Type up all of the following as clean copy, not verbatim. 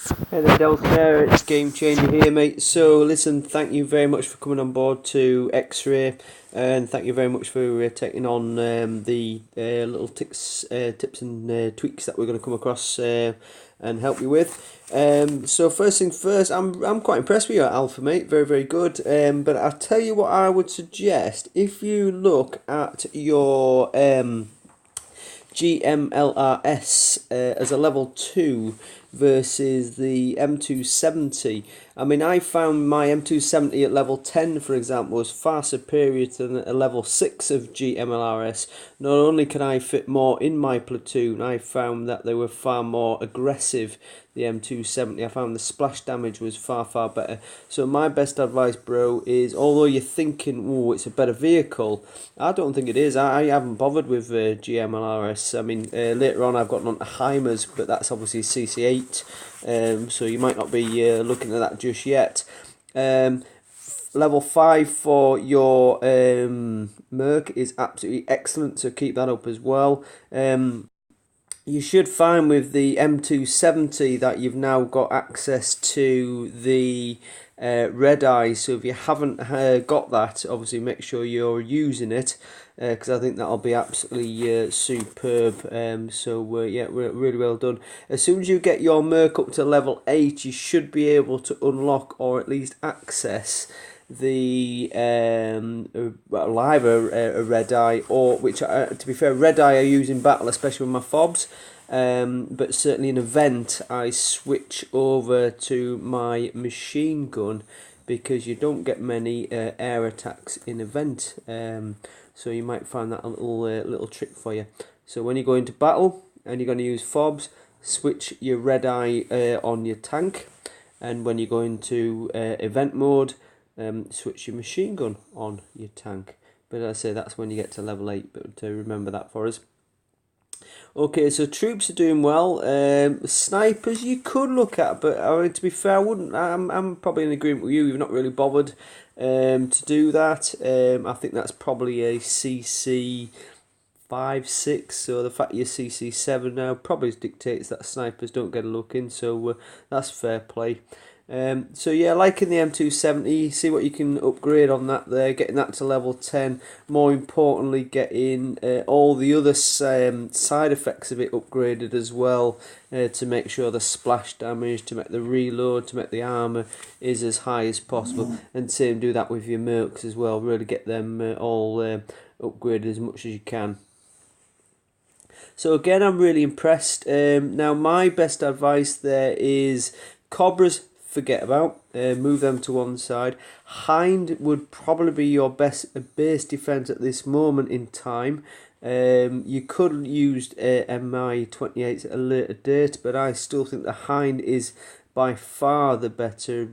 Hey there, Snare, it's Game Changer here, mate. So, listen, thank you very much for coming on board to X-Ray, and thank you very much for taking on the little tips and tweaks that we're going to come across and help you with. So, first thing first, I'm quite impressed with your Alpha, mate. Very, very good. But I'll tell you what I would suggest. If you look at your GMLRS as a level 2 versus the M270. I mean, I found my M270 at level 10, for example, was far superior to a level 6 of GMLRS. Not only can I fit more in my platoon, I found that they were far more aggressive, the M270. I found the splash damage was far, far better. So my best advice, bro, is although you're thinking, oh, it's a better vehicle, I don't think it is. I haven't bothered with GMLRS. I mean, later on I've got on Heimers, but that's obviously CC8, so you might not be looking at that just yet. Level 5 for your Merc is absolutely excellent, so keep that up as well. You should find with the M270 that you've now got access to the red eye, so if you haven't got that, obviously make sure you're using it, because I think that'll be absolutely superb. Yeah, really well done. As soon as you get your Merc up to level 8, you should be able to unlock or at least access the either a red eye, or which to be fair, red eye I use in battle, especially with my fobs. But certainly in event I switch over to my machine gun, because you don't get many air attacks in event, so you might find that a little trick for you. So when you go into battle and you're going to use fobs, switch your red eye on your tank, and when you go into event mode, switch your machine gun on your tank. But as I say, that's when you get to level 8, but remember that for us. Okay, so troops are doing well. Snipers you could look at, but I mean, to be fair, I wouldn't. I'm probably in agreement with you. You've not really bothered to do that. I think that's probably a CC 5, 6. So the fact you're CC 7 now probably dictates that snipers don't get a look in. So that's fair play. So yeah, like in the M270, see what you can upgrade on that there, getting that to level 10. More importantly, getting all the other side effects of it upgraded as well, to make sure the splash damage, to make the reload, to make the armour is as high as possible. And same, do that with your mercs as well, really get them all upgraded as much as you can. So again, I'm really impressed. Now my best advice there is Cobras, forget about, move them to one side. Hind would probably be your base defense at this moment in time. You could use MI28 at a later date, but I still think the Hind is by far the better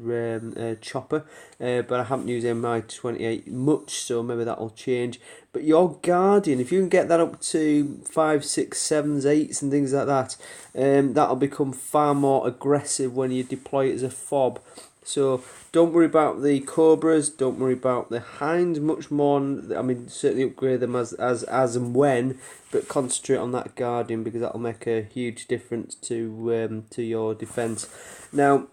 chopper, but I haven't used MI28 much, so maybe that'll change. But your Guardian, if you can get that up to 5, 6, 7s, 8s and things like that, that'll become far more aggressive when you deploy it as a fob. So don't worry about the Cobras, don't worry about the Hinds much more. I mean, certainly upgrade them as and when, but concentrate on that Guardian, because that'll make a huge difference to your defence. Now,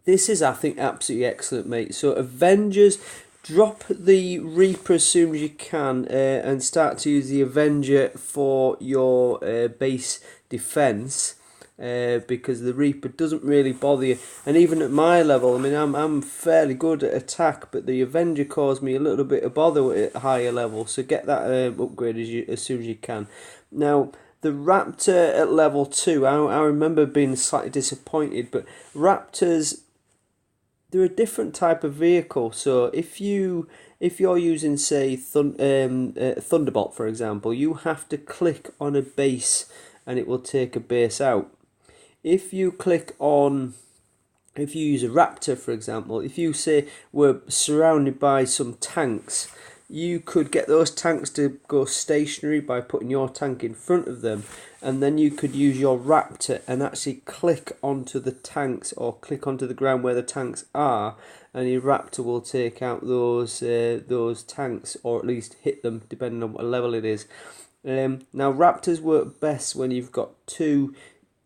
this is, I think, absolutely excellent, mate. So Avengers, drop the Reaper as soon as you can, and start to use the Avenger for your base defence. Because the Reaper doesn't really bother you, and even at my level, I mean, I'm fairly good at attack, but the Avenger caused me a little bit of bother at higher level. So get that upgrade as soon as you can. Now the Raptor at level 2, I remember being slightly disappointed, but Raptors, they're a different type of vehicle. So if you're using, say, Thunderbolt, for example, you have to click on a base and it will take a base out. If you use a Raptor, for example, if you say we're surrounded by some tanks, you could get those tanks to go stationary by putting your tank in front of them, and then you could use your Raptor and actually click onto the tanks, or click onto the ground where the tanks are, and your Raptor will take out those tanks, or at least hit them, depending on what level it is. Now Raptors work best when you've got two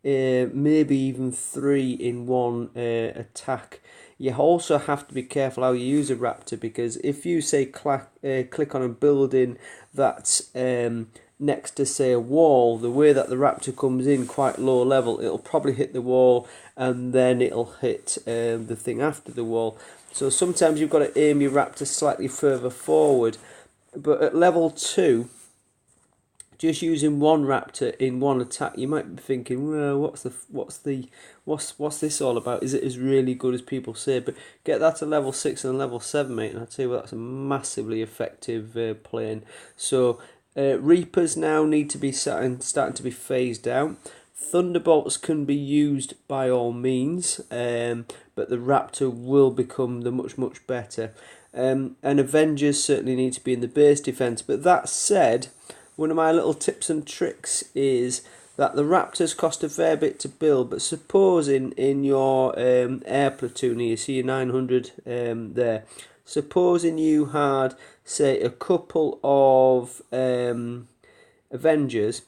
maybe even 3 in one attack. You also have to be careful how you use a raptor, because if you say click on a building that's next to, say, a wall, the way that the raptor comes in quite low level, it'll probably hit the wall and then it'll hit the thing after the wall. So sometimes you've got to aim your raptor slightly further forward. But at level 2, just using one raptor in one attack, you might be thinking, well, what's this all about? Is it as really good as people say? But get that to level 6 and level 7, mate, and I tell you what, that's a massively effective plane. So Reapers now need to be starting to be phased out. Thunderbolts can be used by all means, but the Raptor will become the much better. And Avengers certainly need to be in the base defense. But that said, one of my little tips and tricks is that the Raptors cost a fair bit to build, but supposing in your air platoon, you see your 900 there, supposing you had, say, a couple of Avengers,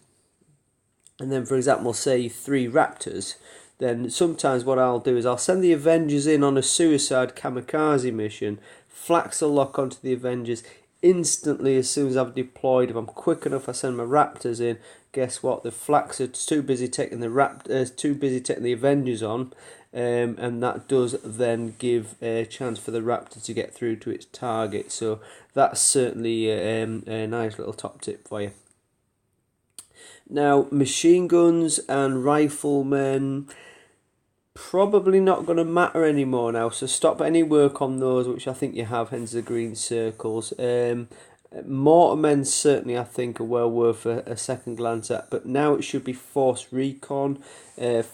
and then, for example, say 3 Raptors, then sometimes what I'll do is I'll send the Avengers in on a suicide kamikaze mission, Flax will lock onto the Avengers instantly as soon as I've deployed. If I'm quick enough, I send my Raptors in. Guess what? The Flax are too busy taking the Avengers on, and that does then give a chance for the Raptor to get through to its target. So that's certainly a nice little top tip for you. Now, machine guns and riflemen, probably not going to matter anymore now, so stop any work on those, which I think you have, hence the green circles. Mortarmen certainly, I think, are well worth a second glance at, but now it should be Force Recon and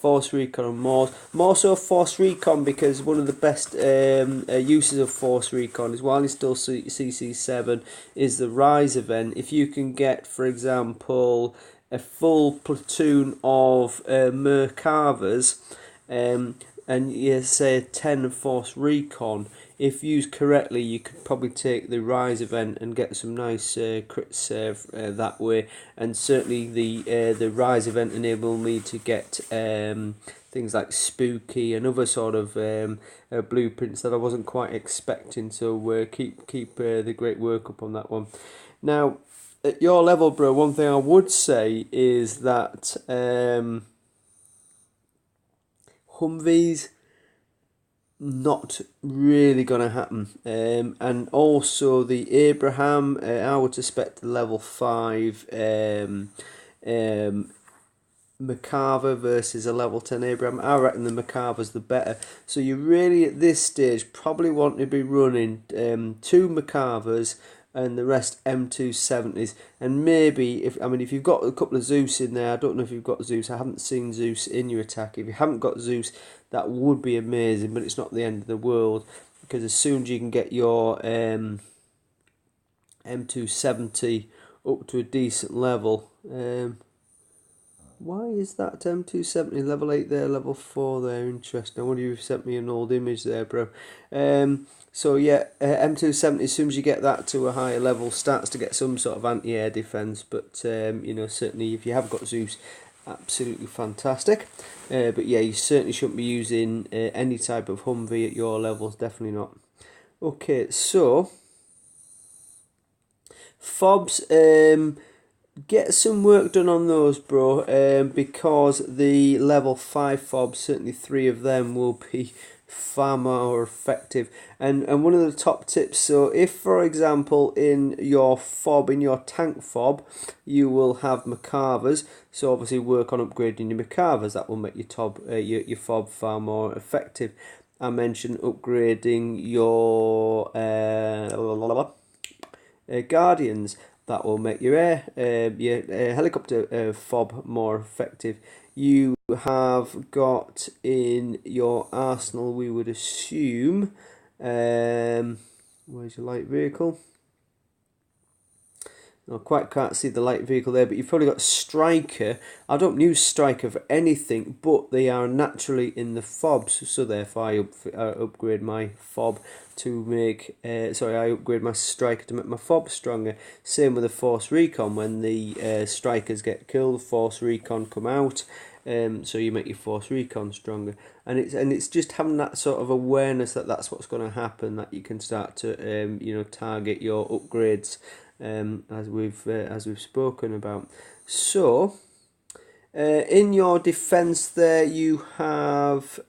more so Force Recon, because one of the best uses of Force Recon is, while it's still CC7, is the Rise event. If you can get, for example, a full platoon of Merkavas, and you say 10 Force Recon, if used correctly, you could probably take the Rise event and get some nice crits that way. And certainly the Rise event enabled me to get things like Spooky and other sort of blueprints that I wasn't quite expecting. So keep the great work up on that one. Now, at your level, bro, one thing I would say is that Humvees, not really going to happen. And also the Abraham, I would suspect level 5 Merkava versus a level 10 Abraham. I reckon the Merkava's the better. So you really, at this stage, probably want to be running 2 Merkavas and the rest M270s, and maybe if you've got a couple of Zeus in there. I don't know if you've got Zeus. I haven't seen Zeus in your attack. If you haven't got Zeus, that would be amazing, but it's not the end of the world, because as soon as you can get your M270 up to a decent level, why is that M270 level 8 there, level 4 there? Interesting. I wonder if you've sent me an old image there, bro. So yeah, M270, as soon as you get that to a higher level, starts to get some sort of anti-air defense. But certainly if you have got Zeus, absolutely fantastic. But yeah, you certainly shouldn't be using any type of Humvee at your levels, definitely not. Okay, so fobs, get some work done on those, bro, because the level 5 fobs, certainly 3 of them, will be far more effective. And one of the top tips, so if, for example, in your tank fob, you will have Merkavas, so obviously work on upgrading your Merkavas. That will make your fob far more effective. I mentioned upgrading your Guardians. That will make your helicopter fob more effective. You have got in your arsenal, we would assume, where's your light vehicle? I quite can't see the light vehicle there, but you've probably got Striker. I don't use Striker for anything, but they are naturally in the fobs, so therefore I upgrade my fob to make, I upgrade my Striker to make my fob stronger. Same with the Force Recon. When the Strikers get killed, Force Recon come out, so you make your force recon stronger. And it's just having that sort of awareness that that's what's going to happen, that you can start to target your upgrades, as we've spoken about. So in your defense there you have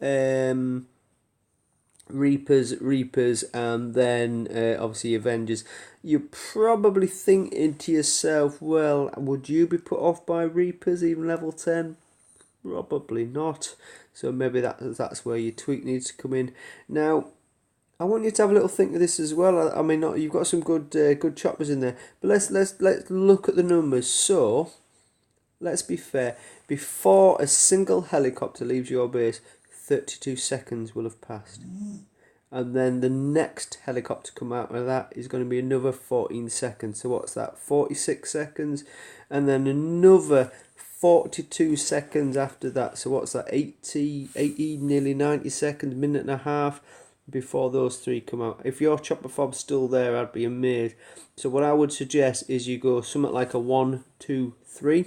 Reapers, and then obviously Avengers. You're probably thinking to yourself, well, would you be put off by Reapers even level 10? Probably not. So maybe that's where your tweak needs to come in. Now, I want you to have a little think of this as well. I mean, you've got some good choppers in there, but let's look at the numbers. So let's be fair. Before a single helicopter leaves your base, 32 seconds will have passed. And then the next helicopter come out of that is going to be another 14 seconds. So what's that? 46 seconds. And then another 42 seconds after that. So what's that? 80, nearly 90 seconds, minute and a half before those three come out. If your chopper fob's still there, I'd be amazed. So what I would suggest is you go something like a 1, 2, 3.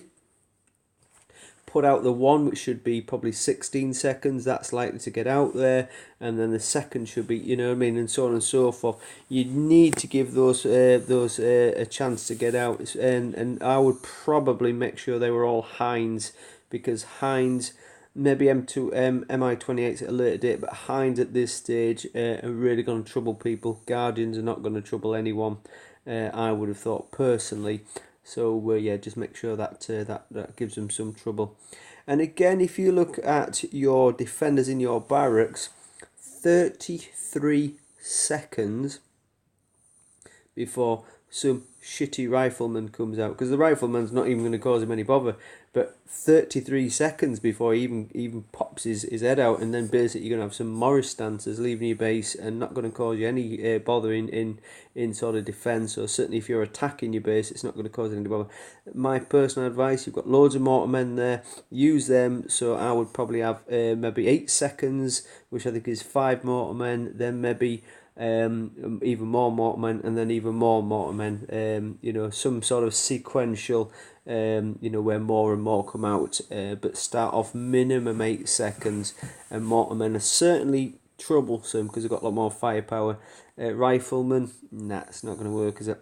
Put out the one, which should be probably 16 seconds. That's likely to get out there, and then the second should be, you know what I mean, and so on and so forth. You need to give those a chance to get out, and I would probably make sure they were all Hinds, because Hinds, maybe MI28s at a later date, but Hinds at this stage are really going to trouble people. Guardians are not going to trouble anyone, I would have thought personally. So yeah, just make sure that that gives them some trouble. And again, if you look at your defenders in your barracks, 33 seconds before some shitty rifleman comes out, because the rifleman's not even going to cause him any bother, but 33 seconds before he even pops his head out, and then basically you're going to have some Morris stancers leaving your base and not going to cause you any bother in sort of defence, or certainly if you're attacking your base, it's not going to cause any bother. My personal advice, you've got loads of mortar men there, use them. So I would probably have maybe 8 seconds, which I think is 5 mortar men, then maybe even more mortarmen, and then even more mortarmen, some sort of sequential, where more and more come out, but start off minimum 8 seconds, and mortarmen are certainly troublesome because they've got a lot more firepower. Riflemen, nah, it's not going to work, is it?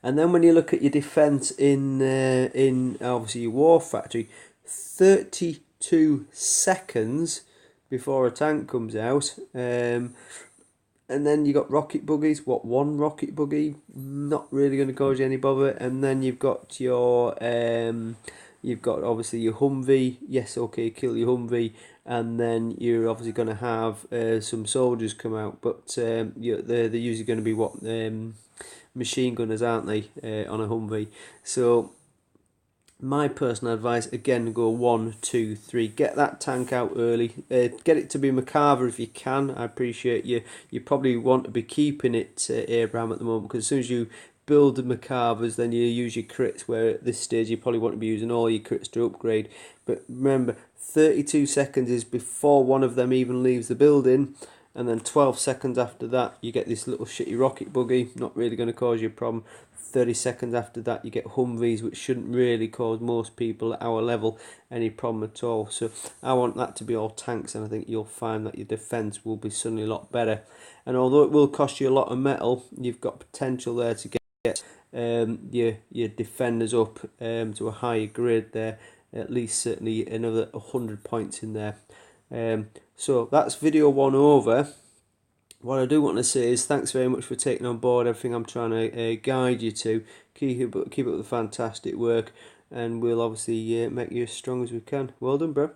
And then when you look at your defence in obviously your war factory, 32 seconds before a tank comes out, and then you got rocket buggies. What, one rocket buggy? Not really going to cause you any bother. And then you've got your obviously your Humvee. Yes, okay, kill your Humvee. And then you're obviously going to have some soldiers come out, but they're usually going to be what, machine gunners, aren't they, on a Humvee? So my personal advice, again, go 1, 2, 3. Get that tank out early. Get it to be Macarver if you can. I appreciate you. You probably want to be keeping it Abraham at the moment, because as soon as you build the Macarvers, then you use your crits, where at this stage you probably want to be using all your crits to upgrade. But remember, 32 seconds is before one of them even leaves the building, and then 12 seconds after that you get this little shitty rocket buggy, not really going to cause you a problem. 30 seconds after that you get Humvees, which shouldn't really cause most people at our level any problem at all. So I want that to be all tanks, and I think you'll find that your defence will be suddenly a lot better. And although it will cost you a lot of metal, you've got potential there to get your defenders up to a higher grade there, at least certainly another 100 points in there. So that's video 1 over. What I do want to say is thanks very much for taking on board everything I'm trying to guide you to. Keep up the fantastic work, and we'll obviously make you as strong as we can. Well done, bro.